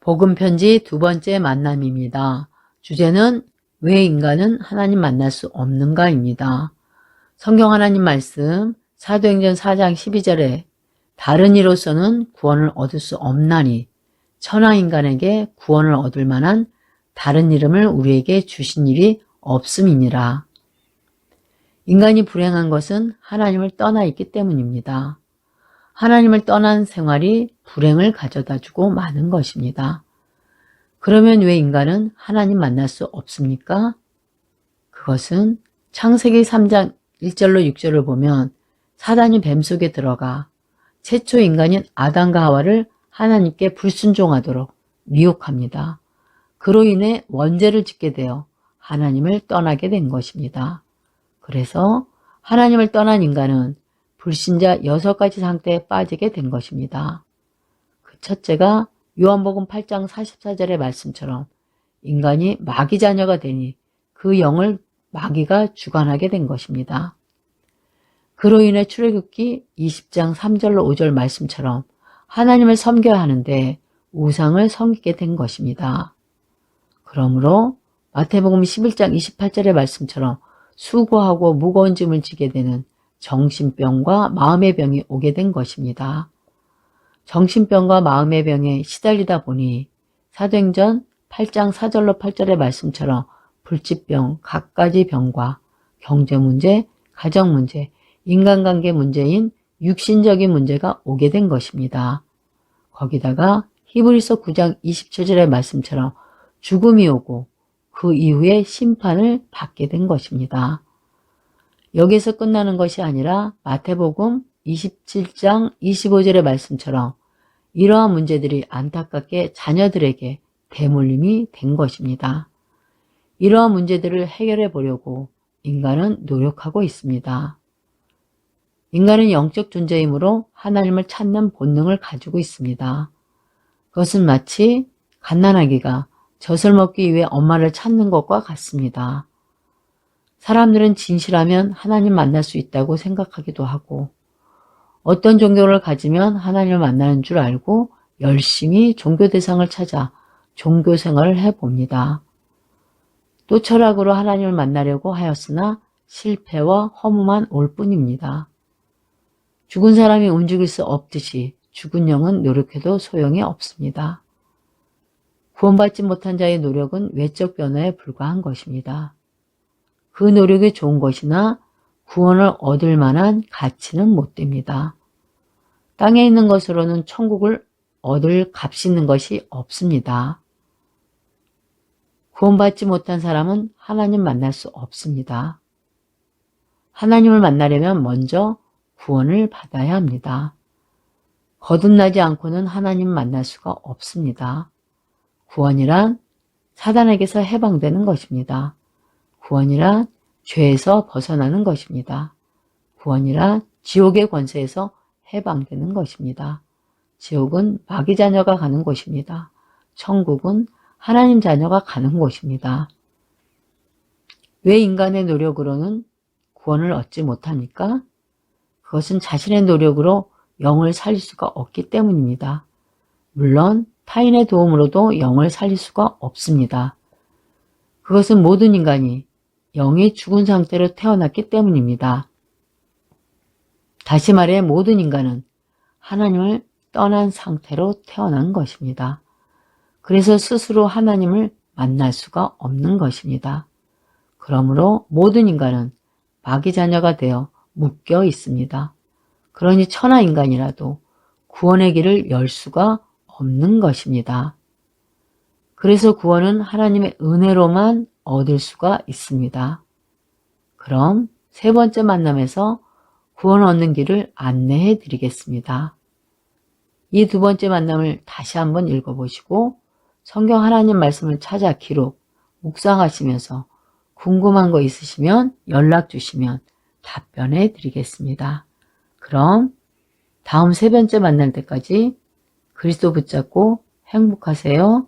복음 편지 두 번째 만남입니다. 주제는 왜 인간은 하나님 만날 수 없는가입니다. 성경 하나님 말씀 사도행전 4장 12절에 다른 이로서는 구원을 얻을 수 없나니 천하 인간에게 구원을 얻을 만한 다른 이름을 우리에게 주신 일이 없음이니라. 인간이 불행한 것은 하나님을 떠나 있기 때문입니다. 하나님을 떠난 생활이 불행을 가져다주고 마는 것입니다. 그러면 왜 인간은 하나님 만날 수 없습니까? 그것은 창세기 3장 1절로 6절을 보면 사단이 뱀 속에 들어가 최초 인간인 아담과 하와를 하나님께 불순종하도록 미혹합니다. 그로 인해 원죄를 짓게 되어 하나님을 떠나게 된 것입니다. 그래서 하나님을 떠난 인간은 불신자 6가지 상태에 빠지게 된 것입니다. 그 첫째가 요한복음 8장 44절의 말씀처럼 인간이 마귀 자녀가 되니 그 영을 마귀가 주관하게 된 것입니다. 그로 인해 출애굽기 20장 3절로 5절 말씀처럼 하나님을 섬겨야 하는데 우상을 섬기게 된 것입니다. 그러므로 마태복음 11장 28절의 말씀처럼 수고하고 무거운 짐을 지게 되는 정신병과 마음의 병이 오게 된 것입니다. 정신병과 마음의 병에 시달리다 보니 사도행전 8장 4절로 8절의 말씀처럼 불치병, 갖가지 병과 경제문제, 가정문제, 인간관계 문제인 육신적인 문제가 오게 된 것입니다. 거기다가 히브리서 9장 27절의 말씀처럼 죽음이 오고 그 이후에 심판을 받게 된 것입니다. 여기서 끝나는 것이 아니라 마태복음 27장 25절의 말씀처럼 이러한 문제들이 안타깝게 자녀들에게 대물림이 된 것입니다. 이러한 문제들을 해결해 보려고 인간은 노력하고 있습니다. 인간은 영적 존재이므로 하나님을 찾는 본능을 가지고 있습니다. 그것은 마치 갓난아기가 젖을 먹기 위해 엄마를 찾는 것과 같습니다. 사람들은 진실하면 하나님 만날 수 있다고 생각하기도 하고 어떤 종교를 가지면 하나님을 만나는 줄 알고 열심히 종교 대상을 찾아 종교 생활을 해봅니다. 또 철학으로 하나님을 만나려고 하였으나 실패와 허무만 올 뿐입니다. 죽은 사람이 움직일 수 없듯이 죽은 영은 노력해도 소용이 없습니다. 구원받지 못한 자의 노력은 외적 변화에 불과한 것입니다. 그 노력이 좋은 것이나 구원을 얻을 만한 가치는 못 됩니다. 땅에 있는 것으로는 천국을 얻을 값이 있는 것이 없습니다. 구원받지 못한 사람은 하나님 만날 수 없습니다. 하나님을 만나려면 먼저 구원을 받아야 합니다. 거듭나지 않고는 하나님 만날 수가 없습니다. 구원이란 사단에게서 해방되는 것입니다. 구원이란 죄에서 벗어나는 것입니다. 구원이란 지옥의 권세에서 해방되는 것입니다. 지옥은 마귀 자녀가 가는 곳입니다. 천국은 하나님 자녀가 가는 곳입니다. 왜 인간의 노력으로는 구원을 얻지 못합니까? 그것은 자신의 노력으로 영을 살릴 수가 없기 때문입니다. 물론 타인의 도움으로도 영을 살릴 수가 없습니다. 그것은 모든 인간이 영이 죽은 상태로 태어났기 때문입니다. 다시 말해 모든 인간은 하나님을 떠난 상태로 태어난 것입니다. 그래서 스스로 하나님을 만날 수가 없는 것입니다. 그러므로 모든 인간은 마귀 자녀가 되어 묶여 있습니다. 그러니 천하 인간이라도 구원의 길을 열 수가 없는 것입니다. 그래서 구원은 하나님의 은혜로만 얻을 수가 있습니다. 그럼 세 번째 만남에서 구원 얻는 길을 안내해 드리겠습니다. 이 두 번째 만남을 다시 한번 읽어보시고 성경 하나님 말씀을 찾아 기록, 묵상하시면서 궁금한 거 있으시면 연락 주시면 답변해 드리겠습니다. 그럼 다음 세 번째 만날 때까지 그리스도 붙잡고 행복하세요.